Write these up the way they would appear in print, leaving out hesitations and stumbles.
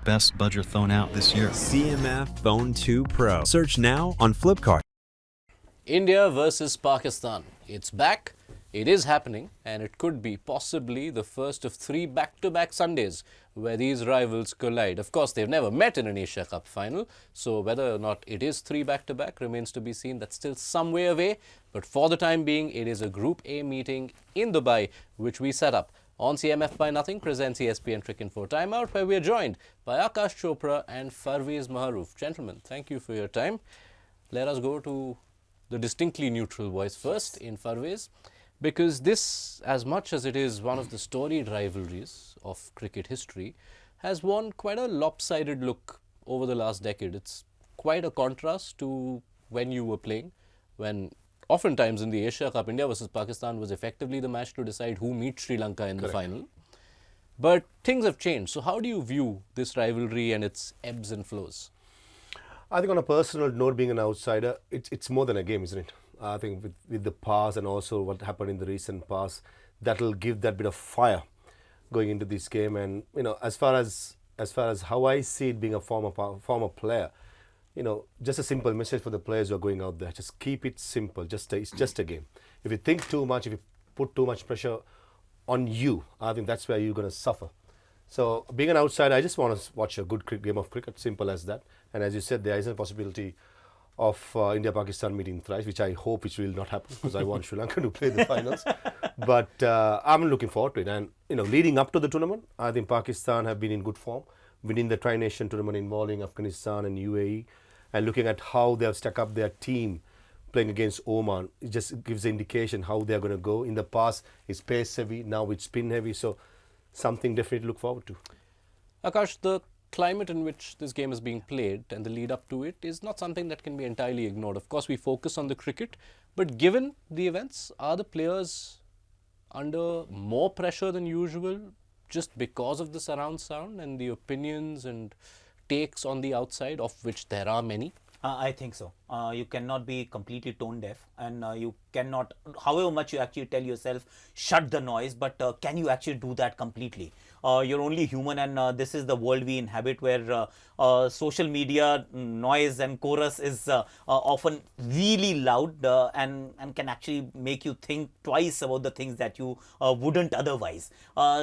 best budget phone out this year. CMF Phone 2 Pro. Search now on Flipkart. India versus Pakistan. It's back, it is happening, and it could be possibly the first of 3 back-to-back Sundays where these rivals collide. Of course, they've never met in an Asia Cup final, so whether or not it is 3 back-to-back remains to be seen. That's still some way away, but for the time being, it is a Group A meeting in Dubai, which we set up on CMF by Nothing presents ESPN Cricinfo Timeout, where we are joined by Akash Chopra and Parvez Maharouf. Gentlemen, thank you for your time. Let us go to the distinctly neutral voice first in Parvez, because this, as much as it is one of the storied rivalries of cricket history, has worn quite a lopsided look over the last decade. It's quite a contrast to when you were playing, when oftentimes in the Asia Cup, India versus Pakistan was effectively the match to decide who meets Sri Lanka in the final. But things have changed. So how do you view this rivalry and its ebbs and flows? I think on a personal note, being an outsider, it's more than a game, isn't it? I think with the past and also what happened in the recent past, that'll give that bit of fire going into this game. And as far as how I see it, being a former player, just a simple message for the players who are going out there: just keep it simple. It's just a game. If you think too much, if you put too much pressure on you, I think that's where you're going to suffer. So being an outsider, I just want to watch a good game of cricket, simple as that. And as you said, there is a possibility of India-Pakistan meeting thrice, which I hope which will not happen, because I want Sri Lanka to play the finals. But I'm looking forward to it. And leading up to the tournament, I think Pakistan have been in good form, winning the Tri-Nation tournament involving Afghanistan and UAE, and looking at how they have stuck up their team playing against Oman. It just gives an indication how they're going to go. In the past, it's pace heavy, now it's spin heavy. So something definitely to look forward to. Akash, the climate in which this game is being played and the lead up to it is not something that can be entirely ignored. Of course, we focus on the cricket, but given the events, are the players under more pressure than usual just because of the surround sound and the opinions and takes on the outside, of which there are many? I think so. You cannot be completely tone deaf, and you cannot, however much you actually tell yourself, shut the noise, but can you actually do that completely? You're only human, and this is the world we inhabit, where social media noise and chorus is often really loud and can actually make you think twice about the things that you wouldn't otherwise.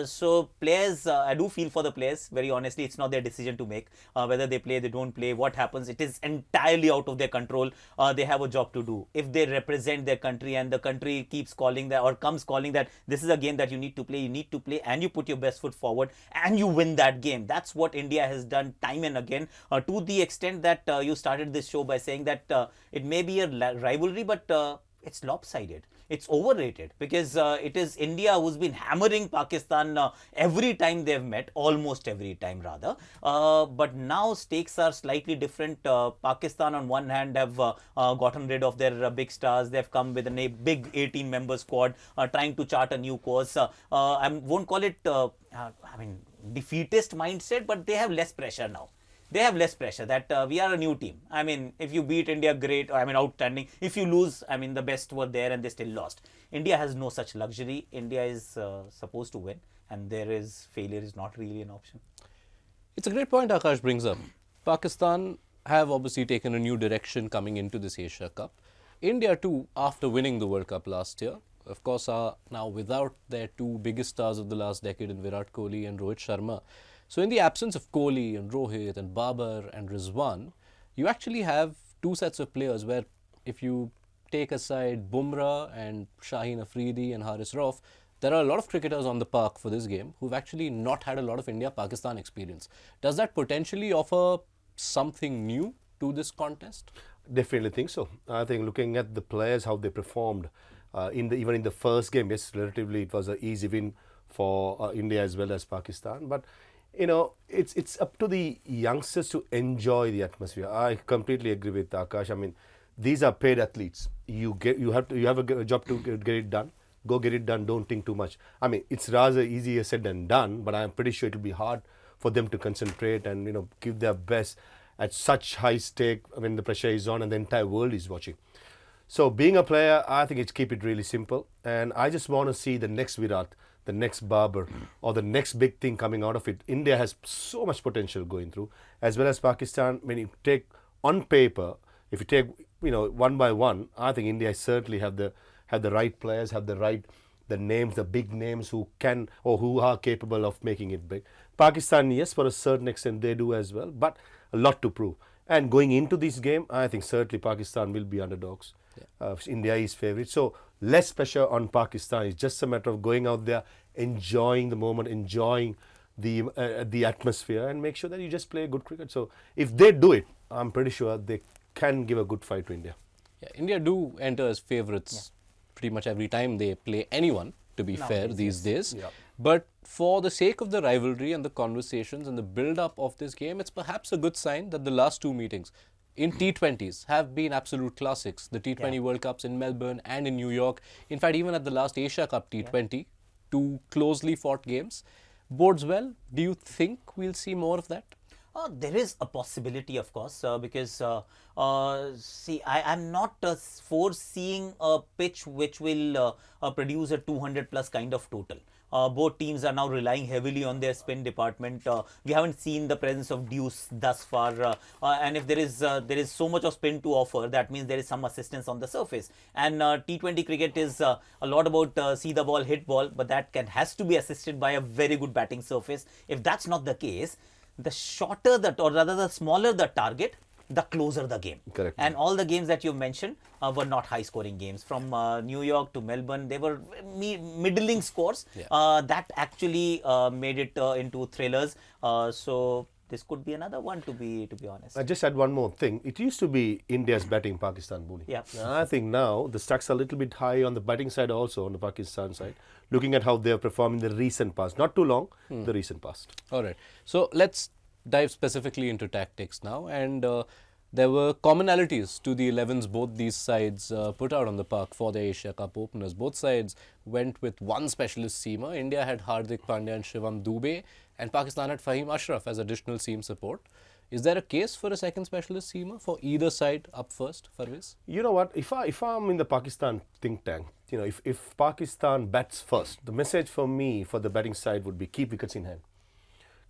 So players, I do feel for the players, very honestly. It's not their decision to make. Whether they play, they don't play, what happens, it is entirely out of their control. They have a job to do. If they represent their country and the country keeps calling that, or comes calling that this is a game that you need to play, and you put your best foot forward and you win that game. That's what India has done time and again, to the extent that you started this show by saying that it may be a rivalry, but it's lopsided. It's overrated, because it is India who's been hammering Pakistan every time they've met, almost every time rather. But now stakes are slightly different. Pakistan on one hand have gotten rid of their big stars. They've come with a big 18-member squad trying to chart a new course. I won't call it defeatist mindset, but they have less pressure now. They have less pressure that we are a new team. I mean, if you beat India, great. Outstanding. If you lose, the best were there and they still lost. India has no such luxury. India is supposed to win, and failure is not really an option. It's a great point Akash brings up. Pakistan have obviously taken a new direction coming into this Asia Cup. India too, after winning the World Cup last year, of course, are now without their 2 biggest stars of the last decade in Virat Kohli and Rohit Sharma. So in the absence of Kohli and Rohit and Babar and Rizwan, you actually have 2 sets of players where, if you take aside Bumrah and Shaheen Afridi and Haris Rauf, there are a lot of cricketers on the park for this game who've actually not had a lot of India-Pakistan experience. Does that potentially offer something new to this contest? Definitely think so. I think looking at the players, how they performed even in the first game, yes, relatively it was an easy win for India as well as Pakistan. But it's up to the youngsters to enjoy the atmosphere. I completely agree with Akash. These are paid athletes. You have a job to get it done. Go get it done. Don't think too much. It's rather easier said than done, but I'm pretty sure it'll be hard for them to concentrate and give their best at such high stake when the pressure is on and the entire world is watching. So being a player, I think it's keep it really simple, and I just want to see the next Virat, the next Babar or the next big thing coming out of it. India has so much potential going through, as well as Pakistan. When you take on paper, if you take one by one, I think India certainly have the right players, have the names, the big names who can or who are capable of making it big. Pakistan, yes, for a certain extent they do as well, but a lot to prove. And going into this game, I think certainly Pakistan will be underdogs. India is favourite, so less pressure on Pakistan. It's just a matter of going out there, enjoying the moment, enjoying the atmosphere, and make sure that you just play good cricket. So if they do it, I'm pretty sure they can give a good fight to India. Yeah, India do enter as favourites pretty much every time they play anyone, to be fair, these days. Yeah. But for the sake of the rivalry and the conversations and the build-up of this game, it's perhaps a good sign that the last two meetings in T20s have been absolute classics. The T20 World Cups in Melbourne and in New York. In fact, even at the last Asia Cup T20, two closely fought games. Bodes well. Do you think we'll see more of that? There is a possibility, of course, because see, I'm not foreseeing a pitch which will produce a 200 plus kind of total. Both teams are now relying heavily on their spin department. We haven't seen the presence of deuce thus far, and if there is so much of spin to offer, that means there is some assistance on the surface. And T20 cricket is a lot about see the ball, hit ball, but that has to be assisted by a very good batting surface. If that's not the case, the shorter or rather the smaller the target, the closer the game. Correct. And all the games that you mentioned were not high scoring games. From New York to Melbourne, they were middling scores. That actually made it into thrillers. So this could be another one, to be honest. I just add one more thing. It used to be India's batting, Pakistan bowling. Yeah. I think now the stacks are a little bit high on the batting side also, on the Pakistan side, looking at how they have performed in the recent past. Not too long, the recent past. All right. So let's dive specifically into tactics now. And there were commonalities to the 11s both these sides put out on the park for the Asia Cup openers. Both sides went with one specialist seamer. India had Hardik Pandya and Shivam Dube, and Pakistan had Fahim Ashraf as additional seam support. Is there a case for a second specialist seamer for either side up first, Farviz? You know what? If I'm in the Pakistan think tank, if Pakistan bats first, the message for me for the batting side would be keep wickets in hand.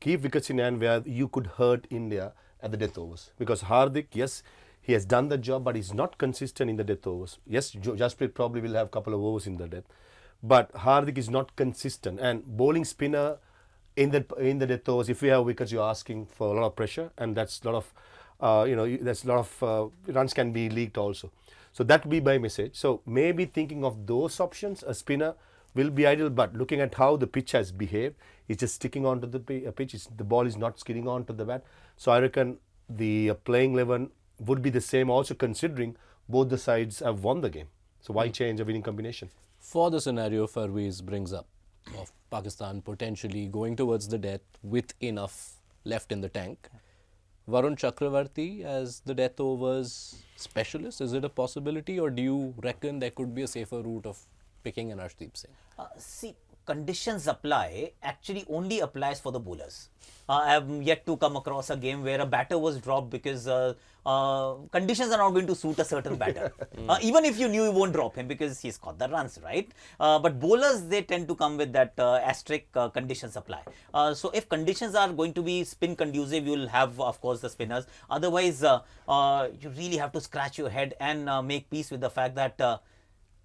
Keep wickets in hand where you could hurt India at the death overs. Because Hardik, yes, he has done the job, but he's not consistent in the death overs. Yes, Jasprit probably will have a couple of overs in the death, but Hardik is not consistent. And bowling spinner in the death overs, if you have wickets, you're asking for a lot of pressure, and that's a lot of runs can be leaked also. So that would be my message. So maybe thinking of those options, a spinner will be ideal, but looking at how the pitch has behaved, it's just sticking onto the pitch. The ball is not skidding onto the bat. So I reckon the playing 11 would be the same, also considering both the sides have won the game. So why change a winning combination? For the scenario Farviz brings up of Pakistan potentially going towards the death with enough left in the tank, Varun Chakravarti as the death overs specialist, is it a possibility, or do you reckon there could be a safer route of picking an Arshdeep Singh? See, conditions apply actually only applies for the bowlers. I have yet to come across a game where a batter was dropped because conditions are not going to suit a certain batter. Even if you knew you won't drop him because he's got the runs, right? But bowlers, they tend to come with that asterisk conditions apply. So if conditions are going to be spin conducive, you'll have, of course, the spinners. Otherwise, you really have to scratch your head and make peace with the fact that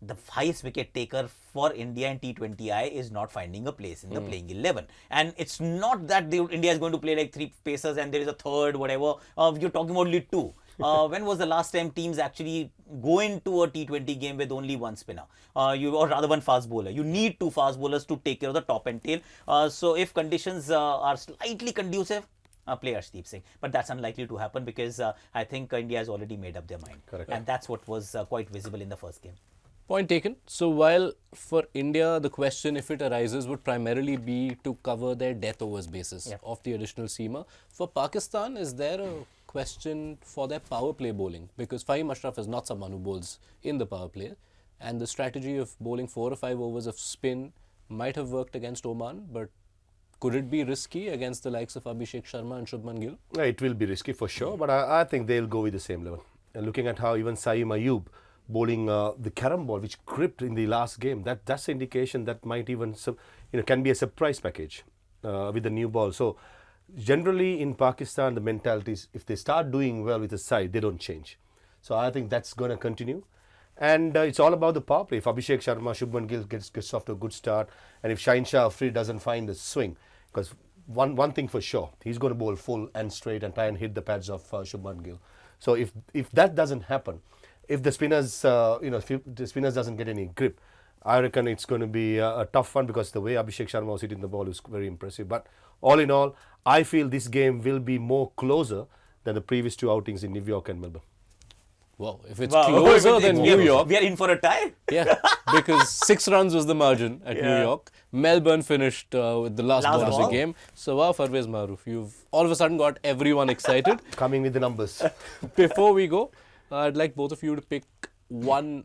the highest wicket taker for India in T20I is not finding a place in the playing 11. And it's not that India is going to play like 3 pacers and there is a third, whatever. You're talking about only 2. When was the last time teams actually go into a T20 game with only one spinner? Or rather one fast bowler. You need 2 fast bowlers to take care of the top and tail. So if conditions are slightly conducive, play Arshdeep Singh. But that's unlikely to happen because I think India has already made up their mind. Correct. And that's what was quite visible in the first game. Point taken. So while for India, the question, if it arises, would primarily be to cover their death overs basis of the additional seamer. For Pakistan, is there a question for their power play bowling? Because Fahim Ashraf is not someone who bowls in the power play. And the strategy of bowling 4 or 5 overs of spin might have worked against Oman, but could it be risky against the likes of Abhishek Sharma and Shubman Gill? Yeah, it will be risky for sure, but I think they'll go with the same level. And looking at how even Saeem Ayub bowling the carom ball, which gripped in the last game. That's the indication that might even can be a surprise package with the new ball. So generally in Pakistan, the mentality is if they start doing well with the side, they don't change. So I think that's going to continue. And it's all about the power play. If Abhishek Sharma, Shubman Gill gets off to a good start, and if Shaheen Shah Afridi doesn't find the swing, because one thing for sure, he's going to bowl full and straight and try and hit the pads of Shubman Gill. So if that doesn't happen, if the spinners, if the spinners doesn't get any grip, I reckon it's going to be a tough one, because the way Abhishek Sharma was hitting the ball is very impressive. But all in all, I feel this game will be more closer than the previous two outings in New York and Melbourne. Wow, if it's Wow. closer than New York, We are in for a tie. yeah, because 6 runs was the margin at New Yeah. York. Melbourne finished with the last ball of the ball. game. So wow, Parvez Maroof, you've all of a sudden got everyone excited. Coming with the numbers. Before we go, I'd like both of you to pick one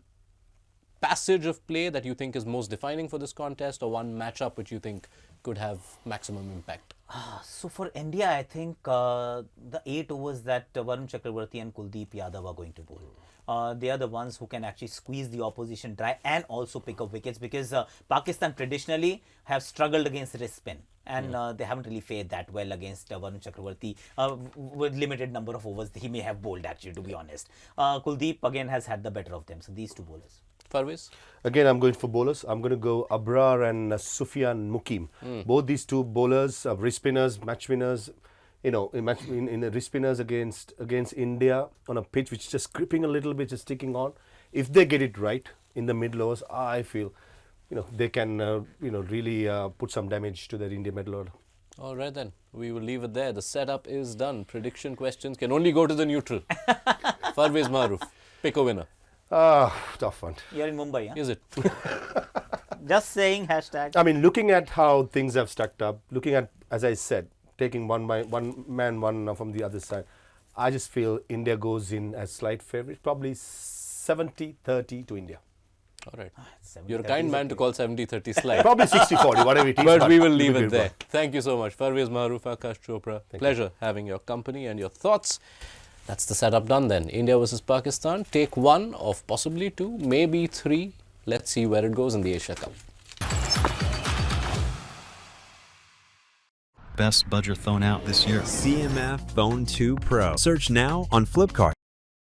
passage of play that you think is most defining for this contest, or one matchup which you think could have maximum impact. So for India, I think the 8 overs that Varun Chakravarti and Kuldeep Yadav are going to bowl. They are the ones who can actually squeeze the opposition dry and also pick up wickets, because Pakistan traditionally have struggled against wrist spin, and they haven't really fared that well against Varun Chakravarti with limited number of overs he may have bowled, actually, to be honest. Kuldeep again has had the better of them. So these two bowlers. Parvez? Again, I'm going for bowlers. I'm going to go Abrar and Sufyan Mukim. Both these two bowlers, wrist spinners, match winners. In the wrist spinners against India on a pitch which is just gripping a little bit, just sticking on. If they get it right in the mid overs, I feel, they can, really put some damage to their India middle order. All right then, we will leave it there. The setup is done. Prediction questions can only go to the neutral. Parvez Maroof, pick a winner. Tough one. You're in Mumbai, huh? Is it? Just saying, hashtag. I mean, looking at how things have stacked up, looking at, as I said, taking one man from the other side, I just feel India goes in as slight favourite, probably 70-30 to India. All right. 70-30 You're a kind is man to call 70-30 slide. Probably 60-40, whatever it is. But we will leave it'll be it a there. good Thank you so much. Parvez Maroof, Akash Chopra. Pleasure having your company and your thoughts. That's the setup done then. India versus Pakistan. Take 1 of possibly 2, maybe 3. Let's see where it goes in the Asia Cup. Best budget phone out this year. CMF Phone 2 Pro. Search now on Flipkart.